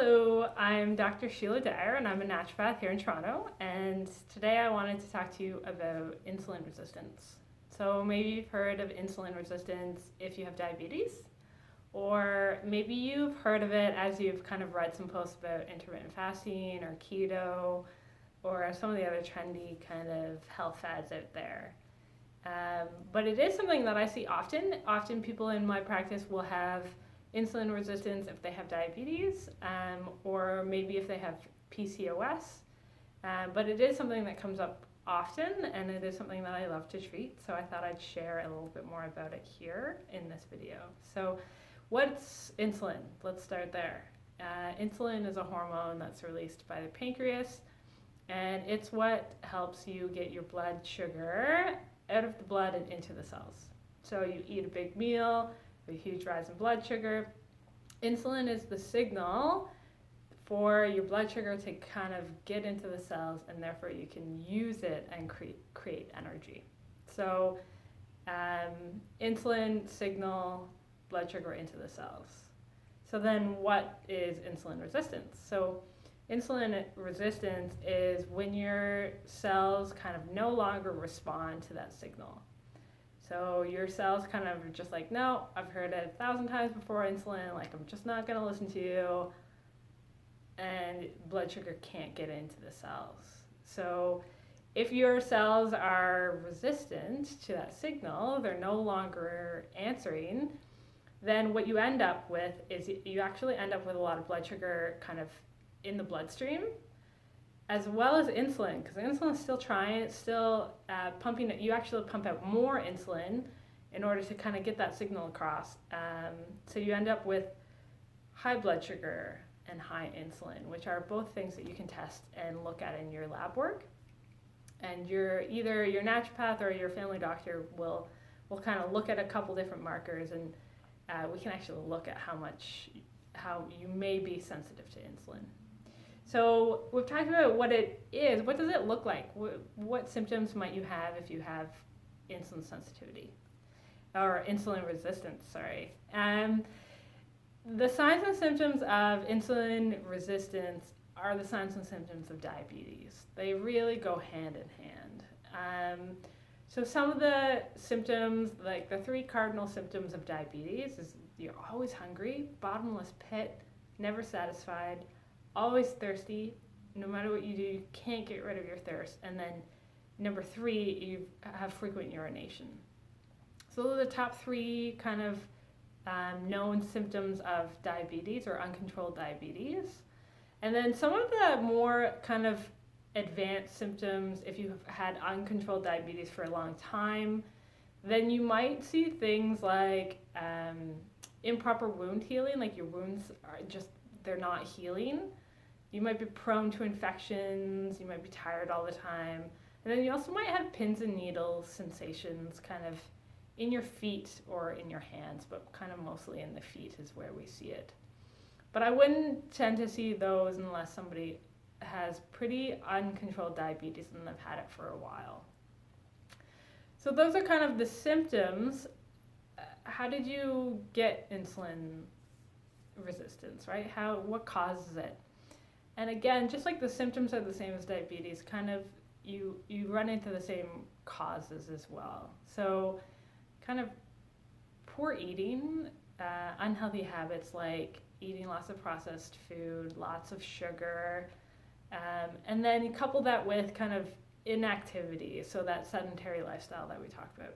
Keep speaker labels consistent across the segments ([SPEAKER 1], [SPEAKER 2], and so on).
[SPEAKER 1] Hello, I'm Dr. Sheila Dyer and I'm a naturopath here in Toronto, and today I wanted to talk to you about insulin resistance. So maybe you've heard of insulin resistance if you have diabetes, or maybe you've heard of it as you've kind of read some posts about intermittent fasting or keto or some of the other trendy kind of health fads out there. But it is something that I see often. Often people in my practice will have insulin resistance if they have diabetes, or maybe if they have PCOS. But it is something that comes up often, and it is something that I love to treat, so I thought I'd share a little bit more about it here in this video. So what's insulin? Let's start there. Insulin is a hormone that's released by the pancreas, and it's what helps you get your blood sugar out of the blood and into the cells. So you eat a big meal, a huge rise in blood sugar. Insulin is the signal for your blood sugar to kind of get into the cells, and therefore you can use it and create energy. So insulin signal blood sugar into the cells. So then what is insulin resistance? So insulin resistance is when your cells kind of no longer respond to that signal. So your cells kind of are just like, no, I've heard it 1,000 times before, insulin, like I'm just not going to listen to you. And blood sugar can't get into the cells. So if your cells are resistant to that signal, they're no longer answering, then what you end up with is you actually end up with a lot of blood sugar kind of in the bloodstream, as well as insulin, because insulin is still pumping it. You actually pump out more insulin in order to kind of get that signal across. So you end up with high blood sugar and high insulin, which are both things that you can test and look at in your lab work. And either your naturopath or your family doctor will kind of look at a couple different markers, and we can actually look at how you may be sensitive to insulin. So we've talked about what it is. What does it look like? What symptoms might you have if you have insulin sensitivity or insulin resistance, sorry. The signs and symptoms of insulin resistance are the signs and symptoms of diabetes. They really go hand in hand. So some of the symptoms, like the 3 cardinal symptoms of diabetes, is you're always hungry, bottomless pit, never satisfied, always thirsty. No matter what you do, you can't get rid of your thirst. And then number 3, you have frequent urination. So those are the top 3 kind of known symptoms of diabetes or uncontrolled diabetes. And then some of the more kind of advanced symptoms, if you've had uncontrolled diabetes for a long time, then you might see things like improper wound healing, like your wounds they're not healing. You might be prone to infections, you might be tired all the time. And then you also might have pins and needles sensations kind of in your feet or in your hands, but kind of mostly in the feet is where we see it. But I wouldn't tend to see those unless somebody has pretty uncontrolled diabetes and they've had it for a while. So those are kind of the symptoms. How did you get insulin resistance, right? What causes it? And again, just like the symptoms are the same as diabetes, kind of you run into the same causes as well. So kind of poor eating, unhealthy habits like eating lots of processed food, lots of sugar, and then you couple that with kind of inactivity, so that sedentary lifestyle that we talked about.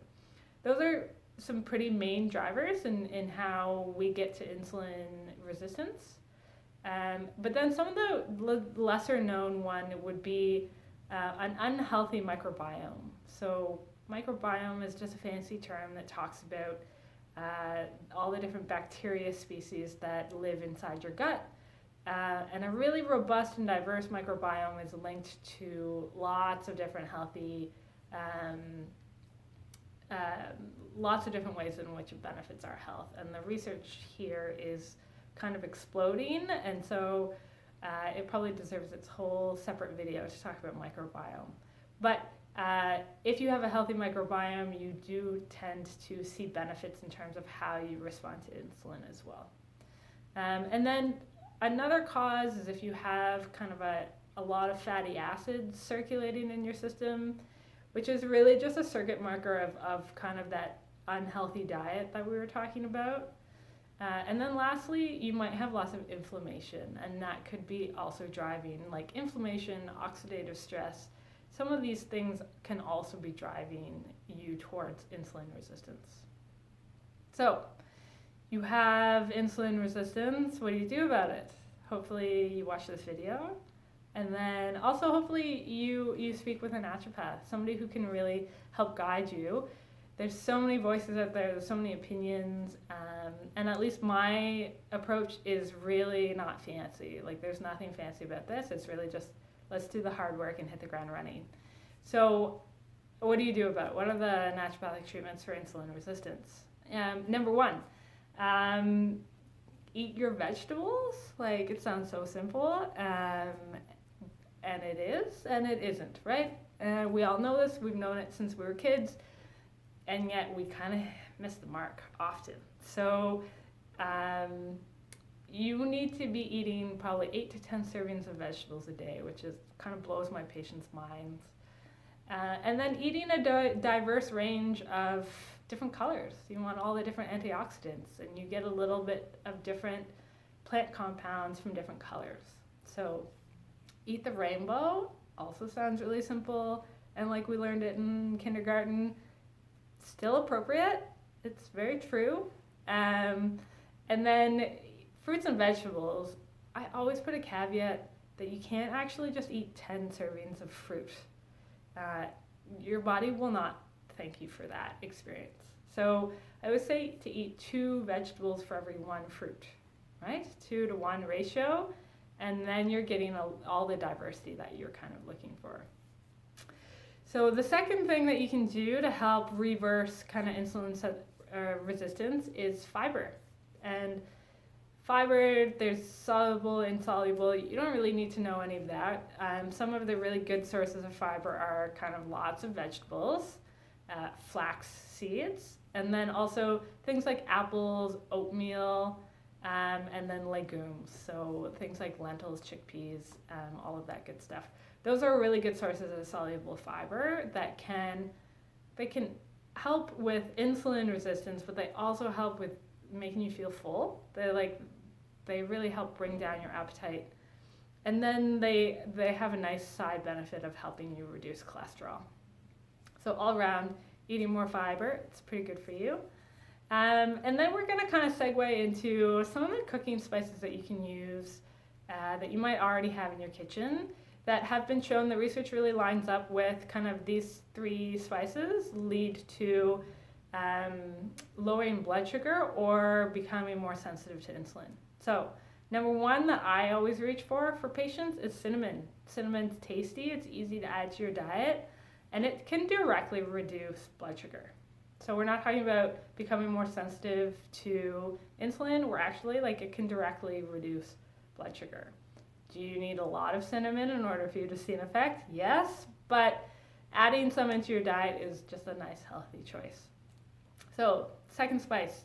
[SPEAKER 1] Those are some pretty main drivers in how we get to insulin resistance. But then some of the lesser known one would be an unhealthy microbiome. So microbiome is just a fancy term that talks about all the different bacteria species that live inside your gut. And a really robust and diverse microbiome is linked to lots of different healthy, lots of different ways in which it benefits our health. And the research here is kind of exploding, and so it probably deserves its whole separate video to talk about microbiome. But if you have a healthy microbiome, you do tend to see benefits in terms of how you respond to insulin as well. And then another cause is if you have kind of a lot of fatty acids circulating in your system, which is really just a circuit marker of kind of that unhealthy diet that we were talking about. And then lastly, you might have lots of inflammation, and that could be also driving, like inflammation, oxidative stress. Some of these things can also be driving you towards insulin resistance. So you have insulin resistance. What do you do about it? Hopefully you watch this video. And then also hopefully you speak with a naturopath, somebody who can really help guide you. There's so many voices out there's so many opinions, and at least my approach is really not fancy. Like, there's nothing fancy about this. It's really just, let's do the hard work and hit the ground running. So what do you do about it? What are the naturopathic treatments for insulin resistance? Number one, eat your vegetables. Like, it sounds so simple, and it is, and it isn't, right? We all know this. We've known it since we were kids, and yet we kind of miss the mark often. So you need to be eating probably 8 to 10 servings of vegetables a day, which is kind of blows my patients' minds. And then eating a diverse range of different colors. You want all the different antioxidants, and you get a little bit of different plant compounds from different colors. So eat the rainbow also sounds really simple, and like we learned it in kindergarten, still appropriate. It's very true. And then fruits and vegetables, I always put a caveat that you can't actually just eat 10 servings of fruit. Your body will not thank you for that experience. So I would say to eat 2 vegetables for every 1 fruit, right? 2 to 1 ratio, and then you're getting all the diversity that you're kind of looking for. So the second thing that you can do to help reverse kind of insulin resistance is fiber. And fiber, there's soluble, insoluble. You don't really need to know any of that. Some of the really good sources of fiber are kind of lots of vegetables, flax seeds, and then also things like apples, oatmeal, and then legumes. So things like lentils, chickpeas, all of that good stuff. Those are really good sources of soluble fiber that can help with insulin resistance, but they also help with making you feel full. They really help bring down your appetite. And then they have a nice side benefit of helping you reduce cholesterol. So all around, eating more fiber, it's pretty good for you. And then we're gonna kind of segue into some of the cooking spices that you can use that you might already have in your kitchen that have been shown, the research really lines up with kind of these 3 spices lead to lowering blood sugar or becoming more sensitive to insulin. So number 1 that I always reach for patients is cinnamon. Cinnamon's tasty, it's easy to add to your diet, and it can directly reduce blood sugar. So we're not talking about becoming more sensitive to insulin, we're actually it can directly reduce blood sugar. Do you need a lot of cinnamon in order for you to see an effect? Yes, but adding some into your diet is just a nice healthy choice. So second spice,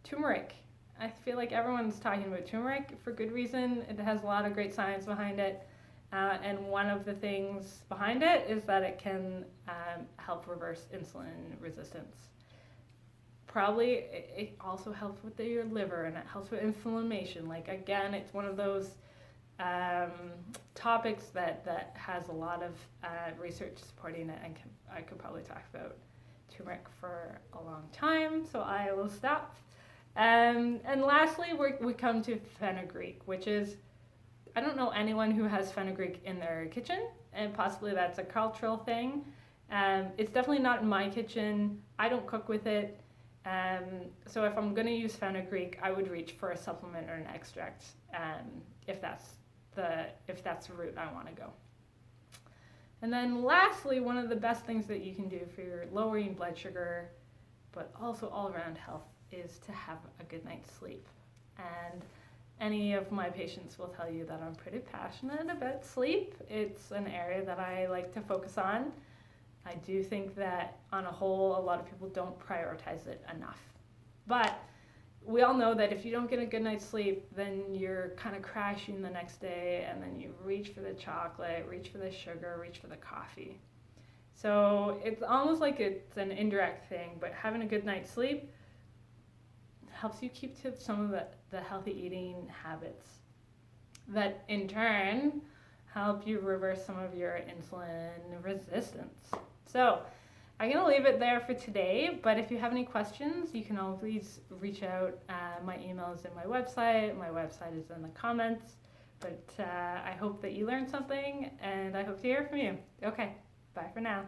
[SPEAKER 1] turmeric. I feel like everyone's talking about turmeric for good reason. It has a lot of great science behind it. And one of the things behind it is that it can help reverse insulin resistance. Probably it also helps with your liver, and it helps with inflammation. Again, it's one of those topics that has a lot of research supporting it, and I could probably talk about turmeric for a long time, so I will stop. And lastly, we come to fenugreek, which is, I don't know anyone who has fenugreek in their kitchen, and possibly that's a cultural thing. It's definitely not in my kitchen. I don't cook with it. So if I'm going to use fenugreek, I would reach for a supplement or an extract if that's the route I want to go. And then lastly, one of the best things that you can do for your lowering blood sugar, but also all around health, is to have a good night's sleep. And any of my patients will tell you that I'm pretty passionate about sleep. It's an area that I like to focus on. I do think that on a whole, a lot of people don't prioritize it enough. But we all know that if you don't get a good night's sleep, then you're kind of crashing the next day, and then you reach for the chocolate, reach for the sugar, reach for the coffee. So it's almost like it's an indirect thing, but having a good night's sleep helps you keep to some of the healthy eating habits that in turn help you reverse some of your insulin resistance. So I'm going to leave it there for today, but if you have any questions, you can always reach out. My email is in my website. My website is in the comments. But I hope that you learned something, and I hope to hear from you. Okay, bye for now.